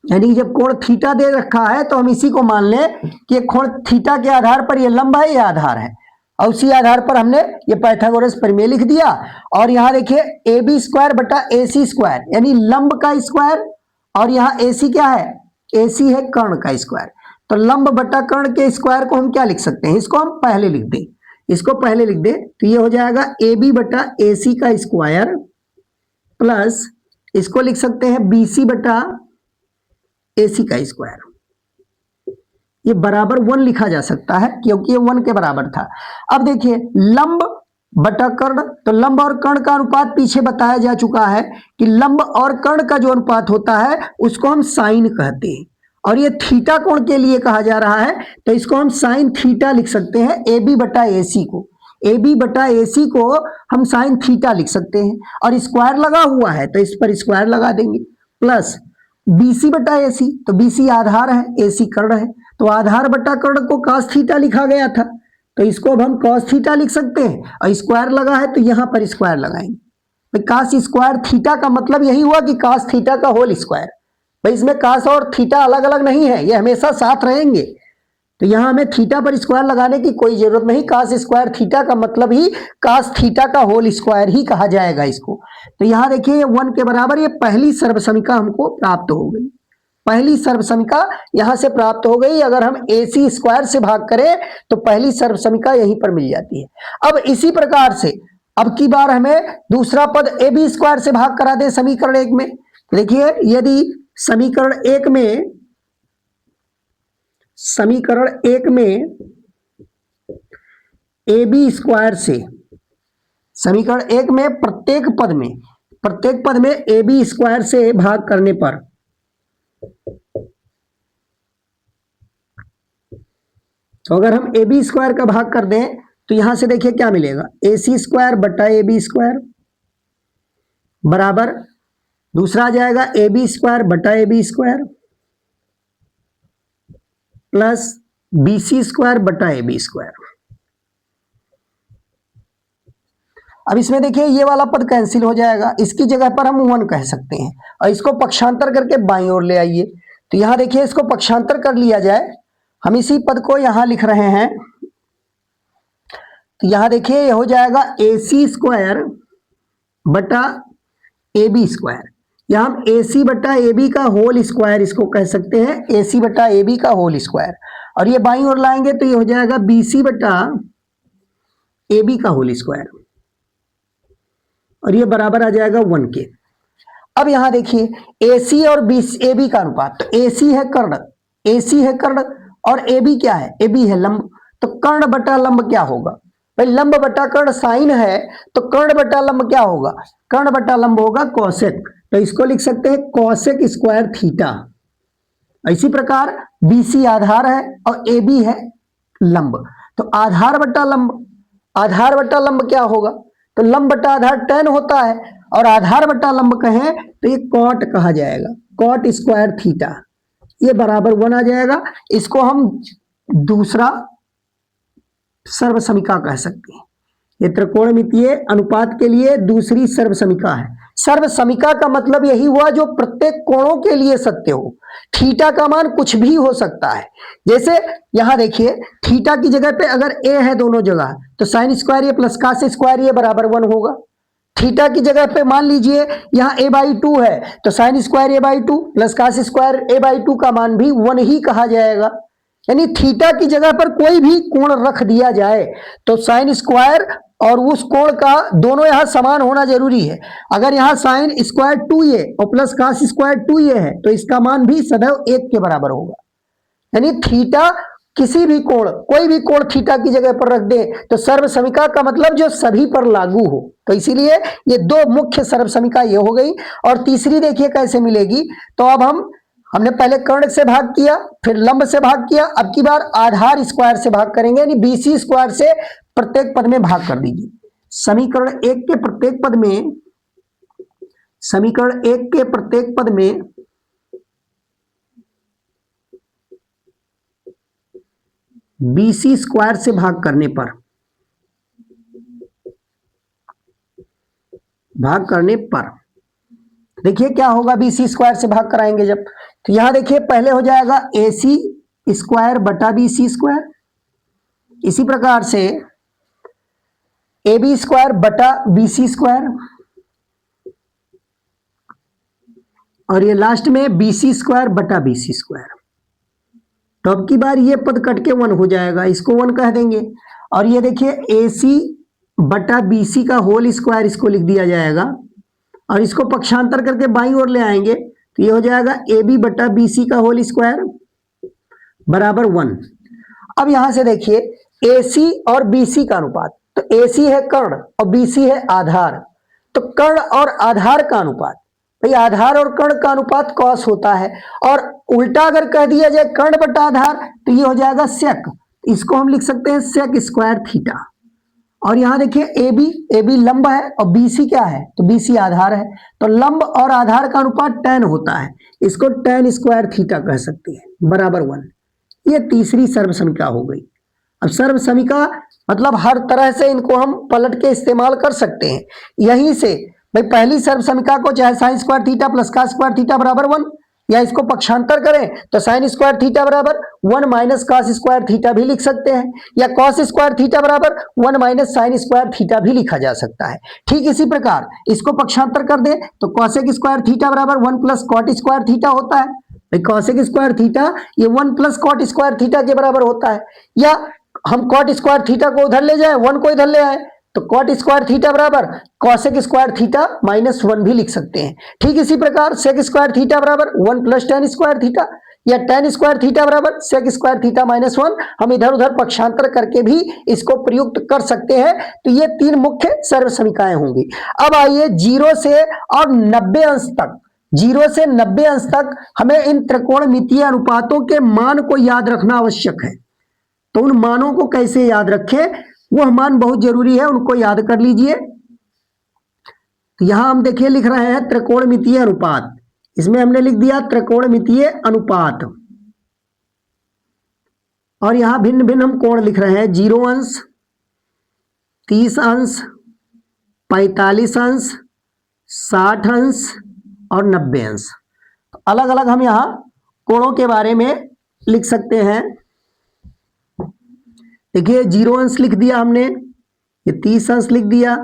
[SPEAKER 1] यानी जब कोण थीटा दे रखा है तो हम इसी को मान लें कि कोण थीटा के आधार पर ये लंब है, ये आधार है, और उसी आधार पर हमने ये पाइथागोरस प्रमेय लिख दिया। और यहां देखिए AB स्क्वायर बटा AC स्क्वायर, यानी लंब का स्क्वायर, और यहाँ AC क्या है, AC है कर्ण का स्क्वायर। तो लंब बटा कर्ण के स्क्वायर को हम क्या लिख सकते हैं, इसको हम पहले लिख दें, तो ये हो जाएगा AB बटा AC का स्क्वायर प्लस इसको लिख सकते हैं BC बटा AC का स्क्वायर। ये बराबर 1 लिखा जा सकता है क्योंकि ये 1 के बराबर था। अब देखिए लंब बटा कर्ण, तो लंब और कर्ण का अनुपात पीछे बताया जा चुका है कि लंब और कर्ण का जो अनुपात होता है उसको हम साइन कहते हैं, और ये थीटा कोण के लिए कहा जा रहा है, तो इसको हम साइन थीटा लिख सकते हैं। AB बटा AC को हम साइन थीटा लिख सकते हैं, और स्क्वायर लगा हुआ है तो इस पर स्क्वायर लगा देंगे, प्लस BC बटा AC, तो BC आधार है, AC कर्ण है, तो आधार बटा कर्ण को cos थीटा लिखा गया था, तो इसको अब हम cos थीटा लिख सकते हैं, और स्क्वायर लगा है तो यहां पर स्क्वायर लगाएंगे। भाई cos स्क्वायर थीटा का मतलब यही हुआ कि cos थीटा का होल स्क्वायर। भाई इसमें cos और थीटा अलग अलग नहीं है, ये हमेशा साथ रहेंगे, तो यहां हमें थीटा पर स्क्वायर लगाने की कोई जरूरत नहीं। cos स्क्वायर थीटा का मतलब ही cos थीटा का होल स्क्वायर ही कहा जाएगा इसको। तो यहां देखिए 1 के बराबर ये पहली सर्वसमीका हमको प्राप्त हो गई, पहली सर्वसमीका यहां से प्राप्त हो गई। अगर हम AC स्क्वायर से भाग करें तो पहली सर्वसमीका यहीं पर मिल जाती है। अब इसी प्रकार से अब की बार हमें दूसरा पद AB स्क्वायर से भाग करा दे समीकरण 1 में। देखिए यदि समीकरण 1 में AB स्क्वायर से, समीकरण 1 में प्रत्येक पद में AB स्क्वायर से भाग करने पर तो अगर हम AB स्क्वायर का भाग कर दें तो यहां से देखिए क्या मिलेगा, AC स्क्वायर बटा AB स्क्वायर बराबर दूसरा आ जाएगा AB स्क्वायर बटा AB square plus BC square बटा AB स्क्वायर। अब इसमें देखिए ये वाला पद कैंसिल हो जाएगा, इसकी जगह पर हम 1 कह सकते हैं, और इसको पक्षांतर करके बाईं ओर ले आइए। तो यहां देखिए इसको पक्षांतर कर लिया जाए, हम इसी पद को यहां लिख रहे हैं, तो यहां देखिए ये हो जाएगा AC स्क्वायर बटा AB स्क्वायर, यहां हम AC बटा AB का होल स्क्वायर इसको कह सकते हैं, AC बटा AB का होल स्क्वायर, और ये बाईं ओर लाएंगे तो ये हो जाएगा BC बटा AB का होल स्क्वायर, और ये बराबर आ जाएगा 1 के। अब यहां देखिए AC और AB का अनुपात, तो AC है कर्ण और AB क्या है, AB है लंब, तो कर्ण बटा लंब क्या होगा, भाई लंब बटा कर्ण साइन है, तो कर्ण बटा लंब क्या होगा, कर्ण बटा लंब होगा कोसेक, तो इसको लिख सकते हैं कोसेक स्क्वायर थीटा। इसी प्रकार BC आधार है और AB है लंब, तो आधार बटा लंब क्या होगा, तो लंब बटा आधार tan होता है, और आधार बटा लंब कहें तो ये कॉट कहा जाएगा, कॉट स्क्वायर थीटा, ये बराबर 1 आ जाएगा। इसको हम दूसरा सर्वसमीका कह सकते हैं, ये त्रिकोणमितीय अनुपात के लिए दूसरी सर्वसमीका है। सर्वसमीका का मतलब यही हुआ जो प्रत्येक कोणों के लिए सत्य हो, थीटा का मान कुछ भी हो सकता है। जैसे यहां देखिए थीटा की जगह पे अगर a है दोनों जगह, तो साइन स्क्वायर ये प्लस cos स्क्वायर ये बराबर 1 होगा। थीटा की जगह पे मान लीजिए यहाँ a/2 है, तो sine square a/2 plus cos square a/2 का मान भी 1 ही कहा जाएगा। यानी थीटा की जगह पर कोई भी कोण रख दिया जाए तो साइन स्क्वायर और उस कोण का दोनों यहां समान होना जरूरी है। अगर यहां साइन स्क्वायर 2a और प्लस cos स्क्वायर 2a है तो इसका मान भी सदैव 1 के बराबर होगा। यानी थीटा किसी भी कोण, कोई भी कोण थीटा की जगह पर रख दे तो सर्वसमीका का मतलब जो सभी पर लागू हो, तो इसीलिए ये दो मुख्य सर्वसमीका ये हो गई। और तीसरी देखिए कैसे मिलेगी, तो अब हमने पहले कर्ण से भाग किया, फिर लंब से भाग किया, अब की बार आधार स्क्वायर से भाग करेंगे, यानी बीसी स्क्वायर से प्रत्येक पद में भाग कर दीजिए। समीकरण एक के प्रत्येक पद में, समीकरण एक के प्रत्येक पद में बीसी स्क्वायर से भाग करने पर, देखिए क्या होगा बीसी स्क्वायर से भाग कराएंगे जब, तो यहां देखिए पहले हो जाएगा एसी स्क्वायर बटा बीसी स्क्वायर, इसी प्रकार से ए बी स्क्वायर बटा बीसी स्क्वायर, और ये लास्ट में बीसी स्क्वायर बटा बीसी स्क्वायर। तो अब की बार ये पद कट के 1 हो जाएगा, इसको 1 कह देंगे। और ये देखिए ए सी बटा बी सी का होल स्क्वायर इसको लिख दिया जाएगा, और इसको पक्षांतर करके बाईं ओर ले आएंगे तो ये हो जाएगा ए बी बटा बी सी का होल स्क्वायर बराबर 1। अब यहां से देखिए ए सी और बी सी का अनुपात, तो ए सी है कर्ण और बी सी है आधार, तो कर्ण और आधार का अनुपात, भाई आधार और कर्ण का अनुपात कॉस होता है, और उल्टा अगर कह दिया जाए कर्ण बटा आधार तो ये हो जाएगा सेक, इसको हम लिख सकते हैं सेक स्क्वायर थीटा। और यहां देखिए ए बी लंब है और बी सी क्या है, तो बी सी आधार है, तो लंब और आधार का अनुपात tan होता है, इसको tan स्क्वायर थीटा कह सकते हैं बराबर 1। ये तीसरी सर्वसमीका हो गई। अब सर्वसमीका मतलब हर तरह से इनको हम पलट के इस्तेमाल कर सकते हैं। यहीं से भाई पहली सर्वसमीका को चाहे sine square theta plus cos square theta बराबर 1, या इसको पक्षांतर करें तो साइन स्क्वायर थीटा बराबर 1 माइनस कॉस स्क्वायर थीटा भी लिख सकते हैं, या कॉस स्क्वायर थीटा बराबर 1 माइनस साइन स्क्वायर थीटा भी लिखा जा सकता है। ठीक इसी प्रकार इसको पक्षांतर कर दे तो कॉसेक स्क्वायर थीटा बराबर 1 प्लस कॉट स्क्वायर थीटा होता है, भाई कॉसेक स्क्वायर थीटा ये 1 प्लस कॉट स्क्वायर थीटा के बराबर होता है, या हम कॉट स्क्वायर थीटा को उधर ले जाए 1 को इधर ले आए तो कॉट स्क्वायर थीटा बराबर कॉसेक स्क्वायर थीटा माइनस 1 भी लिख सकते हैं। ठीक इसी प्रकार सेक स्क्वायर थीटा बराबर 1 प्लस tan स्क्वायर थीटा, या tan स्क्वायर थीटा बराबर सेक स्क्वायर थीटा माइनस 1, हम इधर उधर पक्षांतर करके भी इसको प्रयुक्त कर सकते हैं। तो ये 3 मुख्य सर्वसमीकाएं होंगी। अब आइए 0 से और 90 अंश तक, 0 से 90 अंश तक हमें इन त्रिकोणमितीय अनुपातों के मान को याद रखना आवश्यक है। तो उन मानों को कैसे याद रखें, वह मान बहुत जरूरी है, उनको याद कर लीजिए। तो यहां हम देखिए लिख रहे हैं त्रिकोणमितीय अनुपात, इसमें हमने लिख दिया त्रिकोणमितीय अनुपात, और यहां भिन्न भिन्न हम कोण लिख रहे हैं, 0 अंश, 30 अंश, 45 अंश, 60 अंश और 90 अंश। अलग अलग हम यहां कोणों के बारे में लिख सकते हैं। देखिए 0 अंश लिख दिया हमने, ये 30 अंश लिख दिया,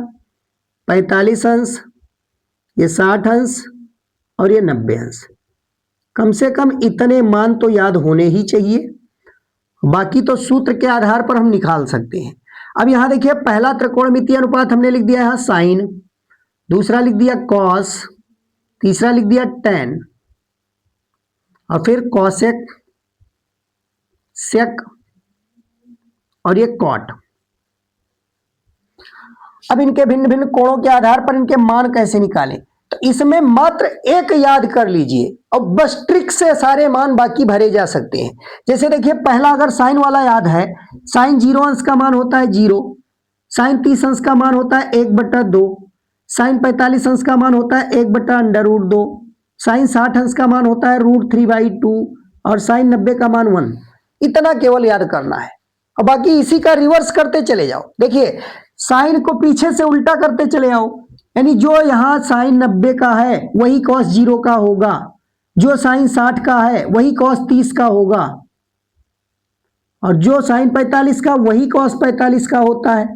[SPEAKER 1] 45 अंश, ये 60 अंश और ये 90 अंश। कम से कम इतने मान तो याद होने ही चाहिए, बाकी तो सूत्र के आधार पर हम निकाल सकते हैं। अब यहां देखिए पहला त्रिकोणमितीय अनुपात हमने लिख दिया है साइन, दूसरा लिख दिया कॉस, तीसरा लिख दिया tan, और फिर कॉसेक, सेक और ये कॉट। अब इनके भिन्न भिन्न कोणों के आधार पर इनके मान कैसे निकालें, तो इसमें मात्र एक याद कर लीजिए और बस ट्रिक से सारे मान बाकी भरे जा सकते हैं। जैसे देखिए पहला अगर साइन वाला याद है, साइन 0 अंश का मान होता है 0, साइन 30 अंश का मान होता है 1/2, साइन 45 अंश का मान होता है 1/√2, साइन 60 अंश का मान होता है √3/2 और साइन 90 का मान 1। इतना केवल याद करना है और बाकी इसी का रिवर्स करते चले जाओ। देखिए साइन को पीछे से उल्टा करते चले आओ, यानी जो यहां साइन 90 का है वही कॉस 0 का होगा, जो साइन 60 का है वही कॉस 30 का होगा, और जो साइन 45 का वही कॉस 45 का होता है,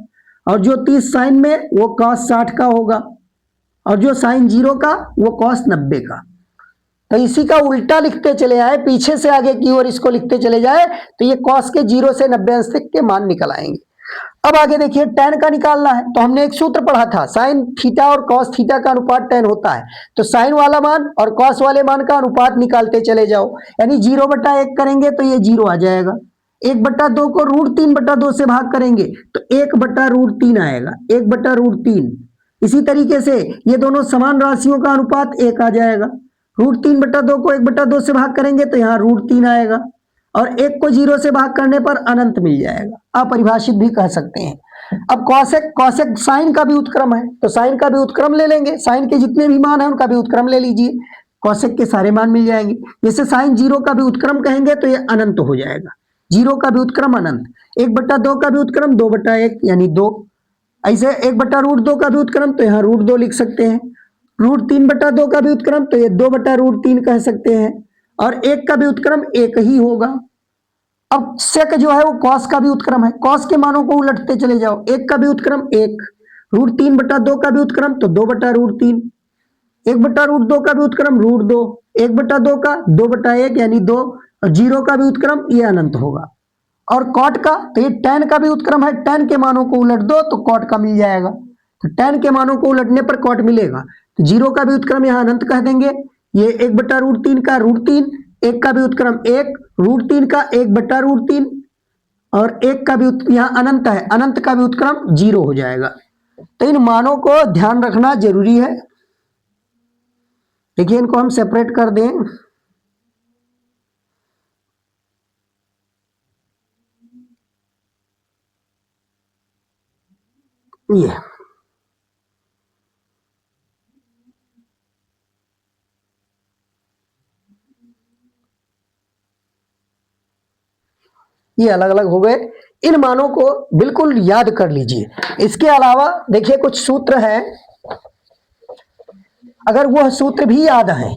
[SPEAKER 1] और जो 30 साइन में वो कॉस 60 का होगा, और जो साइन 0 का वो कॉस 90 का। तो इसी का उल्टा लिखते चले आए, पीछे से आगे की ओर इसको लिखते चले जाए तो ये कॉस के 0 से 90 अंश तक के मान निकल आएंगे। अब आगे देखिए tan का निकालना है, तो हमने एक सूत्र पढ़ा था, साइन थीटा और कॉस थीटा का अनुपात tan होता है। तो साइन वाला मान और कॉस वाले मान का अनुपात निकालते चले जाओ, यानी 0/1 करेंगे तो ये 0 आ जाएगा, 1/2 को √3/2 से भाग करेंगे तो 1/√3 आएगा, 1/√3। इसी तरीके से ये दोनों समान राशियों का अनुपात 1 आ जाएगा, √3/2 को 1/2 से भाग करेंगे तो यहाँ √3 आएगा, और 1 को 0 से भाग करने पर अनंत मिल जाएगा, अपरिभाषित भी कह सकते हैं। अब कॉसेक साइन का भी उत्क्रम है, तो साइन का भी उत्क्रम ले लेंगे, साइन के जितने भी मान है उनका भी उत्क्रम ले लीजिए, कॉसेक के सारे मान मिल जाएंगे। जैसे साइन 0 का भी उत्क्रम कहेंगे तो ये अनंत हो जाएगा, 0 का भी उत्क्रम अनंत, 1/2 का भी उत्क्रम 2/1 यानी 2, ऐसे 1/√2 का भी उत्क्रम तो यहाँ √2 लिख सकते हैं, √3/2 का भी उत्क्रम तो ये 2/√3 कह सकते हैं, और 1 का भी उत्क्रम 1 ही होगा। अब सेक जो है वो कॉस का भी उत्क्रम है, कॉस के मानों को उलटते चले जाओ, 1 का भी उत्क्रम 1, √3/2 का भी उत्क्रम तो 2/√3, 1/√2 का भी उत्क्रम √2, 1/2 का 2/1 यानी 2, और 0 का भी उत्क्रम ये अनंत होगा। और कॉट का तो ये tan का भी उत्क्रम है, tan के मानों को उलट दो तो कॉट का मिल जाएगा, तो tan के मानों को उलटने पर कॉट मिलेगा। तो 0 का भी उत्क्रम यहाँ अनंत कह देंगे, ये 1/√3 का √3, 1 का भी उत्क्रम 1, √3 का 1/√3, और 1 का भी यहाँ अनंत है, अनंत का भी उत्क्रम 0 हो जाएगा। तो इन मानों को ध्यान रखना जरूरी है। देखिए इनको हम सेपरेट कर दें, ये अलग अलग हो गए। इन मानों को बिल्कुल याद कर लीजिए। इसके अलावा देखिए कुछ सूत्र है, अगर वह सूत्र भी याद है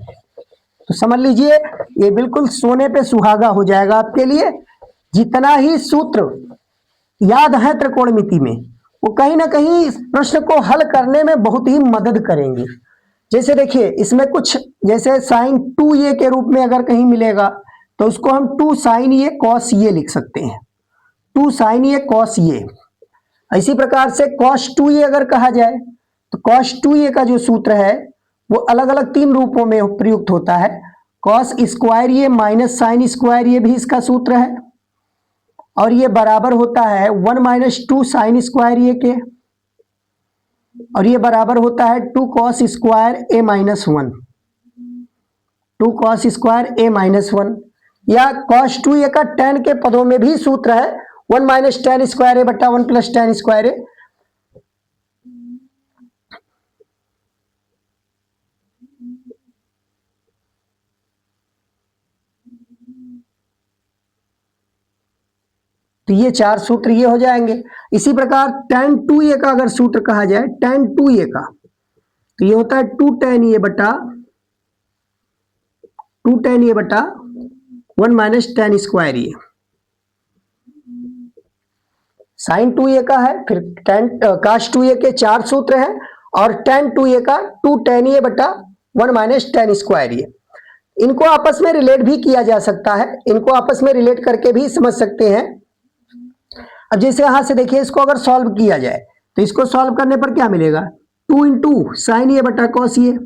[SPEAKER 1] तो समझ लीजिए ये बिल्कुल सोने पे सुहागा हो जाएगा आपके लिए। जितना ही सूत्र याद है त्रिकोणमिति में वो कहीं ना कहीं इस प्रश्न को हल करने में बहुत ही मदद करेंगे। जैसे देखिए इसमें कुछ जैसे साइन 2a के रूप में अगर कहीं मिलेगा तो उसको हम 2 sin a cos a लिख सकते हैं, 2 sin a cos a। इसी प्रकार से cos 2a अगर कहा जाए तो cos 2a का जो सूत्र है वो अलग अलग 3 रूपों में प्रयुक्त होता है। cos square a minus sine square a भी इसका सूत्र है, और ये बराबर होता है 1 - 2 साइन स्क्वायर a के, और ये बराबर होता है 2 cos square a -1, 2 cos square a -1, या cos 2a का tan के पदों में भी सूत्र है 1 - tan स्क्वायर a बटा 1 + tan स्क्वायर a। तो ये 4 सूत्र ये हो जाएंगे। इसी प्रकार tan 2a का अगर सूत्र कहा जाए, tan 2a का तो ये होता है 2 tan a बटा 1 - tan square a। Sign 2a का है, फिर cos 2a के 4 सूत्र हैं, और tan 2a का 2 tan a बटा 1 - tan स्क्वायर a। इनको आपस में रिलेट भी किया जा सकता है, इनको आपस में रिलेट करके भी समझ सकते हैं। अब जैसे यहां से देखिए इसको अगर सॉल्व किया जाए तो इसको सॉल्व करने पर क्या मिलेगा, 2 × sin a बटा cos a,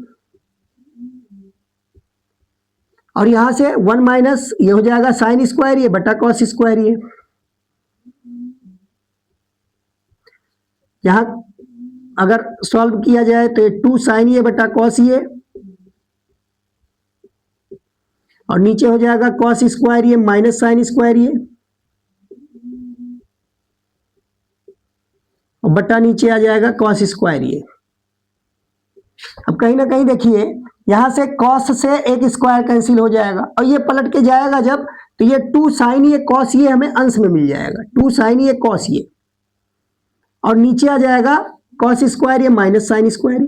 [SPEAKER 1] और यहां से 1 माइनस ये हो जाएगा साइन स्क्वायर a बटा cos स्क्वायर a। यहां अगर सॉल्व किया जाए तो ये 2 sin a बटा cos a, और नीचे हो जाएगा cos square a minus sine square a, और बटा नीचे आ जाएगा cos स्क्वायर a। अब कहीं ना कहीं देखिए यहां से cos से एक स्क्वायर कैंसिल हो जाएगा, और ये पलट के जाएगा जब तो ये 2 sin a cos a हमें अंश में मिल जाएगा, 2 sin a cos a, और नीचे आ जाएगा cos square a minus sine square a।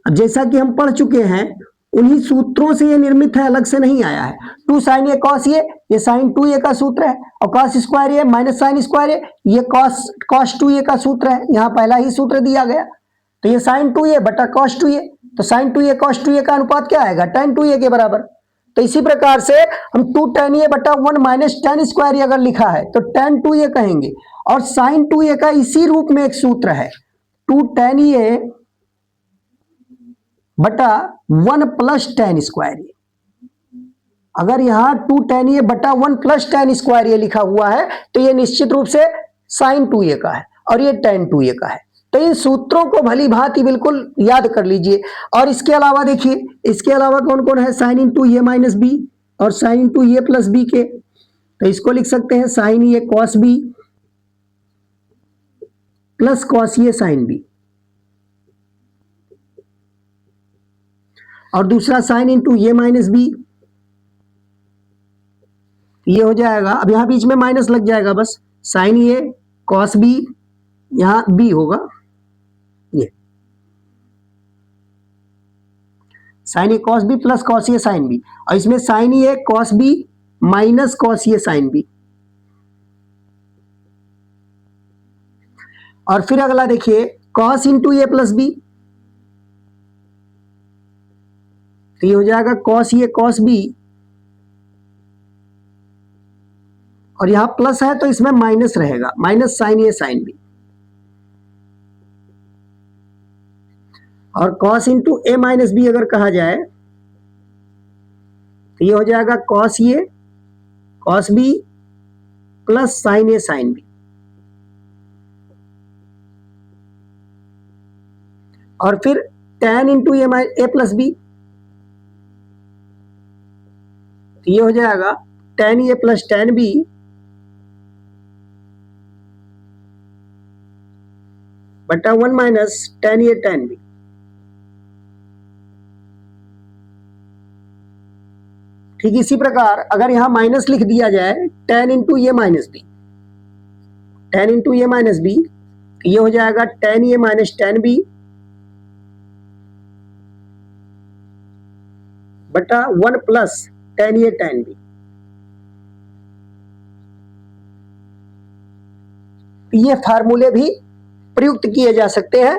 [SPEAKER 1] अब जैसा कि हम पढ़ चुके हैं उन्हीं सूत्रों से ये निर्मित है, अलग से नहीं आया है। 2 sin a cos a ये sin 2a का सूत्र है, और cos square a minus sine square a ये cos 2a का सूत्र है, यहाँ पहला ही सूत्र दिया गया। तो ये sin 2a बटा cos 2a, तो sin 2a cos 2a का अनुपात क्या आएगा, tan 2a के बराबर। तो इसी प्रकार से हम 2 tan a बटा 1 - tan स्क्वायर a अगर लिखा है तो tan 2a कहेंगे, और sin 2a का इसी रूप में एक सूत्र है 2 tan a बटा 1 + tan स्क्वायर a। अगर यहां 2 tan a बटा 1 + tan स्क्वायर a लिखा हुआ है तो ये निश्चित रूप से sin 2a का है, और ये tan 2a का है। तो इन सूत्रों को भली भांति बिल्कुल याद कर लीजिए। और इसके अलावा देखिए, इसके अलावा कौन कौन है, साइन इंटू ए माइनस बी और साइन इंटू ए प्लस बी के, तो इसको लिख सकते हैं sign A cos B plus cos A sine B, और दूसरा साइन इंटू ए माइनस बी, ये हो जाएगा, अब यहां बीच में माइनस लग जाएगा बस, साइन ए कॉस बी, यहां बी होगा, ये sign A cos B plus cos A sine B, और इसमें sign A cos B minus cos A sine B. और फिर अगला देखिए कॉस इंटू ए प्लस बी, तो ये हो जाएगा कॉस ए कॉस बी, और यहां प्लस है तो इसमें माइनस रहेगा, माइनस साइन ए साइन बी। और कॉस इंटू ए माइनस बी अगर कहा जाए तो ये हो जाएगा cos A cos B plus sign A sine B. और फिर tan इंटू ए प्लस बी, ये हो जाएगा tan ए प्लस tan बी बटा 1 माइनस tan ए tan बी। ठीक इसी प्रकार अगर यहां माइनस लिख दिया जाए tan इंटू ए माइनस बी, tan इंटू ए माइनस बी, ये हो जाएगा tan ए माइनस tan बी बटा 1 प्लस tan ए tan बी। ये फार्मूले भी प्रयुक्त किए जा सकते हैं